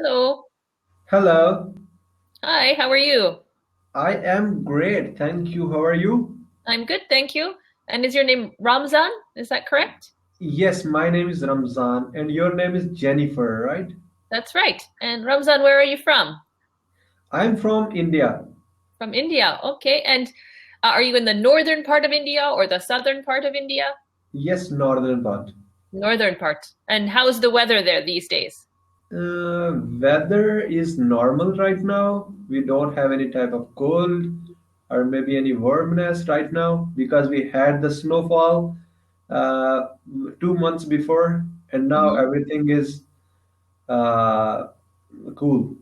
Hello. Hello, Hi, how are you? I am great. Thank you. How are you? I'm good, thank you. And is your name Ramzan? Is that correct? Yes, my name is Ramzan and your name is Jennifer, right? That's right. And Ramzan, where are you from? I'm from India. From India. Okay. And are you in the northern part of India or the southern part of India? Yes, northern part. Northern part. And how's the weather there these days? Weather is normal right now. We don't have any type of cold or maybe any warmness right now because we had the snowfall uh, 2 months before and now Mhm. everything is uh, cool.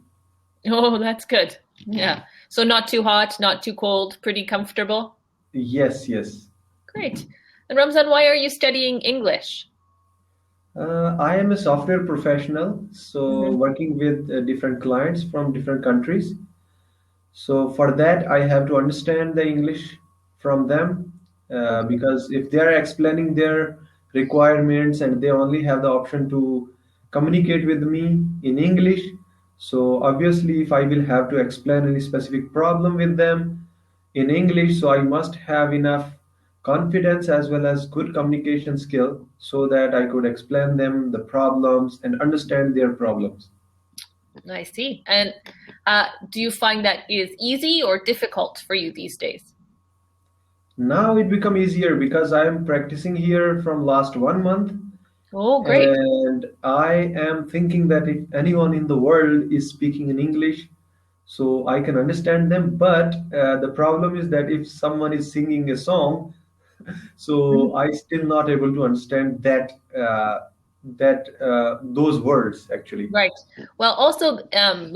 Oh, that's good. Yeah. So not too hot, not too cold, pretty comfortable. Yes, yes. Great. And Ramzan, why are you studying English? I am a software professional, so Mhm. working with different clients from different countries. So for that, I have to understand the English from them Okay. because if they are explaining their requirements and they only have the option to communicate with me in English, so obviously, if I will have to explain any specific problem with them in English, so I must have enough confidence as well as good communication skill so that I could explain them the problems and understand their problems. I see. And do you find that is easy or difficult for you these days? Now it become easier because I am practicing here from last 1 month, Oh, great. and I am thinking that if anyone in the world is speaking in English, so I can understand them. But the problem is that if someone is singing a song, so I still not able to understand that those words actually. Right. Well, also,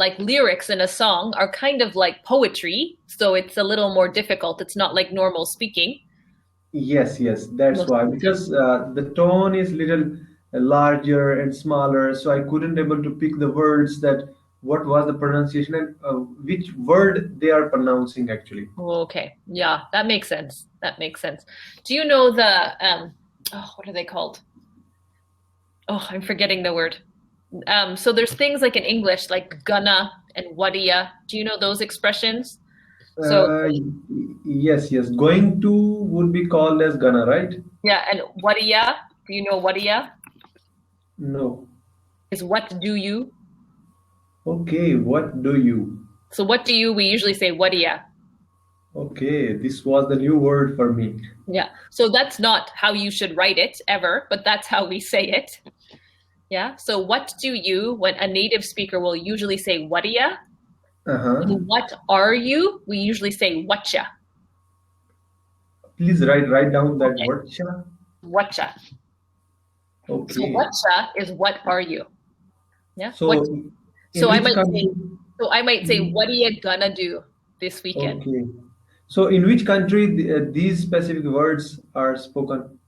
like lyrics in a song are kind of like poetry, so it's a little more difficult. It's not like normal speaking Yes, yes, that's most why. of the time. Because the tone is little larger and smaller, so I couldn't able to pick the words that what was the pronunciation and which word they are pronouncing actually. Oh, okay. Yeah, that makes sense. That makes sense. Do you know the oh, what are they called? Oh, I'm forgetting the word. So there's things like in English like gonna and whadia. Do you know those expressions? So Uh, yes, yes. Going to would be called as gonna, right? yeah, and whadia. Do you know whadia? No. Is what do you? Okay, what do you? So what do you? We usually say whadia. Okay, this was the new word for me. Yeah. So that's not how you should write it ever, but that's how we say it. Yeah. So what do you, when a native speaker will usually say whadia, Uh-huh. and what are you, we usually say whatcha. Please write down that Okay. word. Sha. Whatcha. So Okay. whatcha is what are you? Yeah. What So, in so I which might say country? so I might say, what are you gonna do this weekend? Okay. So, in which country these specific words are spoken?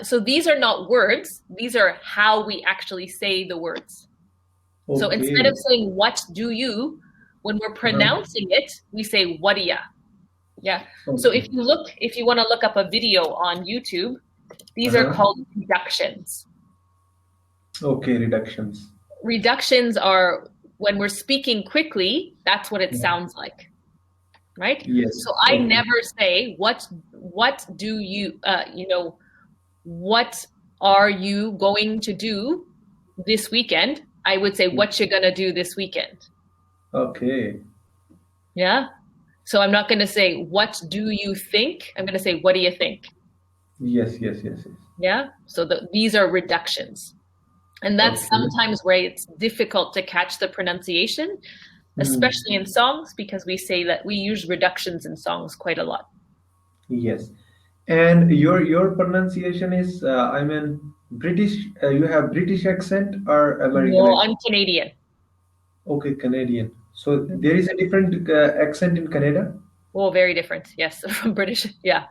So these are not words, these are how we actually say the words. So instead Okay. of saying what do you, when we're Uh-huh. pronouncing it, we say whadia. Yeah. So Okay. if you want to look up a video on YouTube, these are Uh-huh. called reductions. Okay, reductions. Reductions are when we're speaking quickly, that's what it Yeah. sounds like, right? Yes. So I Okay. never say what do you what are you going to do this weekend? I would say what you gonna do this weekend. Okay. Yeah. So I'm not going to say, what do you think? I'm going to say, what do you think? Yes, yes, yes, yes. Yeah. So these are reductions. And that's Okay. sometimes where it's difficult to catch the pronunciation, Hmm. especially in songs, because we say that we use reductions in songs quite a lot. Yes. And your pronunciation is, I mean, British. You have British accent or American No, accent? I'm Canadian. Okay, Canadian. So there is a different accent in Canada. Oh, very different. Yes, from British. Yeah,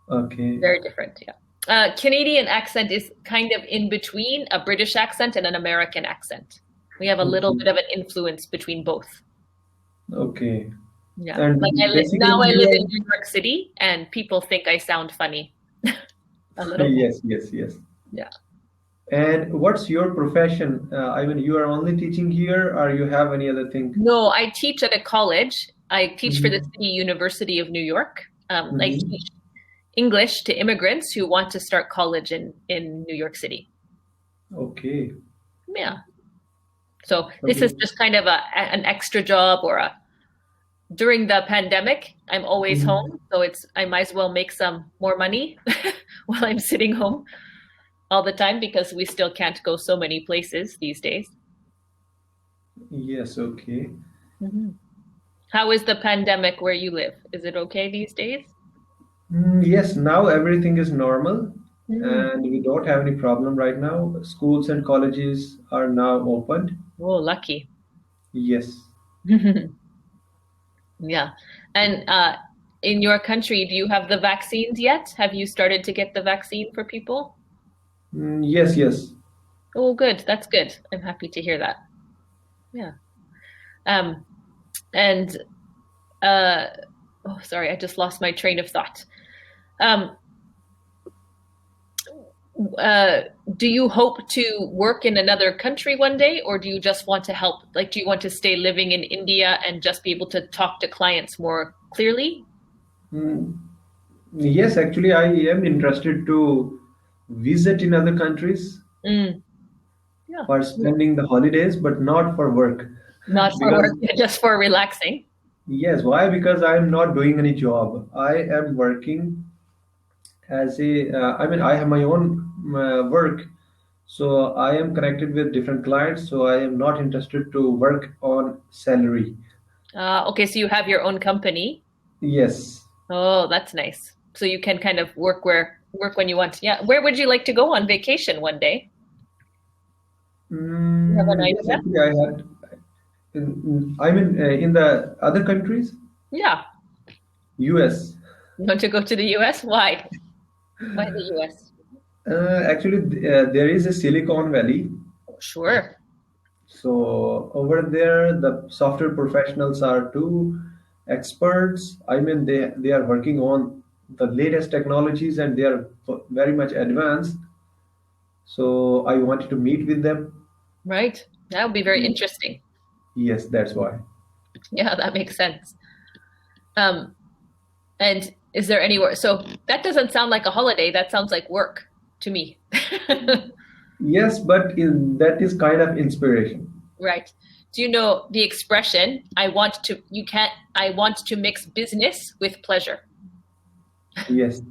Okay. very different. Yeah. Canadian accent is kind of in between a British accent and an American accent. We have a little Okay. bit of an influence between both. Okay. Yeah. Like And now basically I you live in are New York City and people think I sound funny a little bit. yes, yes, yes. Yeah. And what's your profession? I mean, you are only teaching here, or you have any other thing? No, I teach at a college. I teach for the Mm-hmm. City University of New York. I Mm-hmm. teach English to immigrants who want to start college in New York City. Okay. Yeah. So this is Okay. just kind of an extra job or a during the pandemic, I'm always Mhm. home, so it's I might as well make some more money while I'm sitting home all the time because we still can't go so many places these days. Yes, okay. Mhm. How is the pandemic where you live? Is it okay these days? Yes, now everything is normal Mm. and we don't have any problem right now. Schools and colleges are now opened. Oh, lucky. Yes. Yeah. And in your country, do you have the vaccines yet? Have you started to get the vaccine for people? Yes, yes. Oh, good. That's good. I'm happy to hear that. Yeah. Um, and uh, oh, sorry, I just lost my train of thought. Um, uh, do you hope to work in another country one day, or do you just want to help? Like, do you want to stay living in India and just be able to talk to clients more clearly? Mm, Yes, actually, I am interested to visit in other countries Mm, yeah. for spending the holidays, but not for work. Not for Because, work, just for relaxing. yes, why? Because I am not doing any job. I am working as I mean, I have my own work. So I am connected with different clients. So I am not interested to work on salary. Okay, so you have your own company. Yes. Oh, that's nice. So you can kind of work when you want. Yeah. Where would you like to go on vacation one day? You have an Yes, idea? actually, I had. I mean, in the other countries, Yeah. US. You want to go to the US? Why? Why the US? Actually, there is a Silicon Valley. Sure. So over there, the software professionals are too experts. I mean, they are working on the latest technologies and they are very much advanced. So I wanted to meet with them. Right. That would be very interesting. Yes, that's why. Yeah, that makes sense. Um, and is there anywhere? So that doesn't sound like a holiday. That sounds like work to me. Yes, but that is kind of inspiration. Right. Do you know the expression, I want to mix business with pleasure. Yes.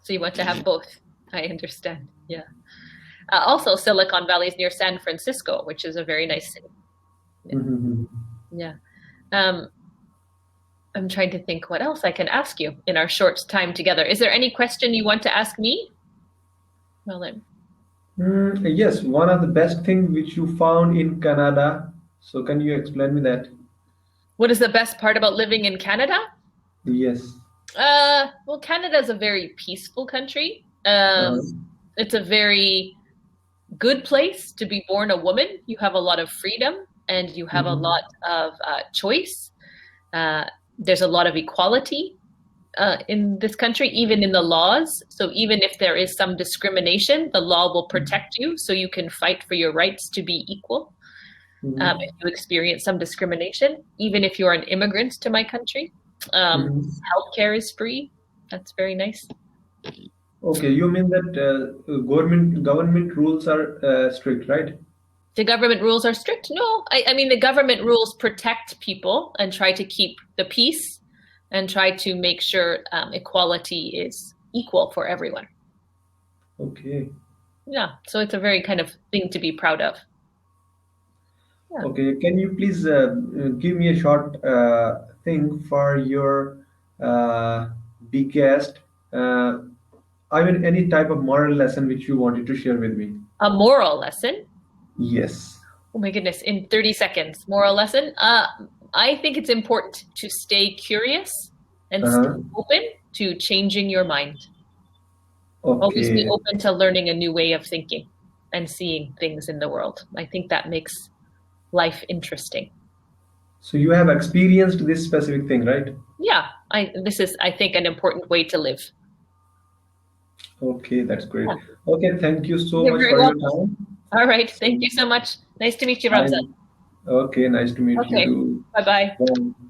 So you want to have both. I understand. Yeah. Also, Silicon Valley is near San Francisco, which is a very nice city. Yeah. Mhm. Yeah. Um, I'm trying to think what else I can ask you in our short time together. Is there any question you want to ask me? Well, then, Yes, one of the best thing which you found in Canada. So can you explain me that? what is the best part about living in Canada? Yes. Well, Canada is a very peaceful country. Uh, It's a very good place to be born a woman. You have a lot of freedom and you have a mhm. lot of choice. Uh, there's a lot of equality in this country, even in the laws. So even if there is some discrimination, the law will protect you, so you can fight for your rights to be equal. If Mhm. you experience some discrimination, even if you're an immigrant to my country, Mhm. healthcare is free. That's very nice. Okay, you mean that government rules are strict, right? The government rules are strict? No, I mean, the government rules protect people and try to keep the peace and try to make sure equality is equal for everyone. Okay. Yeah, so it's a very kind of thing to be proud of. Yeah. Okay. Can you please give me a short thing for your uh, biggest, uh, I mean, any type of moral lesson which you wanted to share with me? A moral lesson. Yes. Oh my goodness, in 30 seconds. Moral lesson. I think it's important to stay curious and stay Uh-huh. open to changing your mind. Always be Okay. open to learning a new way of thinking and seeing things in the world. I think that makes life interesting. So you have experienced this specific thing, right? Yeah, I this is I think an important way to live. Okay, that's great. Yeah. Okay, thank you so You're much very for your welcome. time. All right. So Thank you so much. Nice to meet you, I Ramzan. okay, nice to meet you Okay. too. Bye-bye. Bye.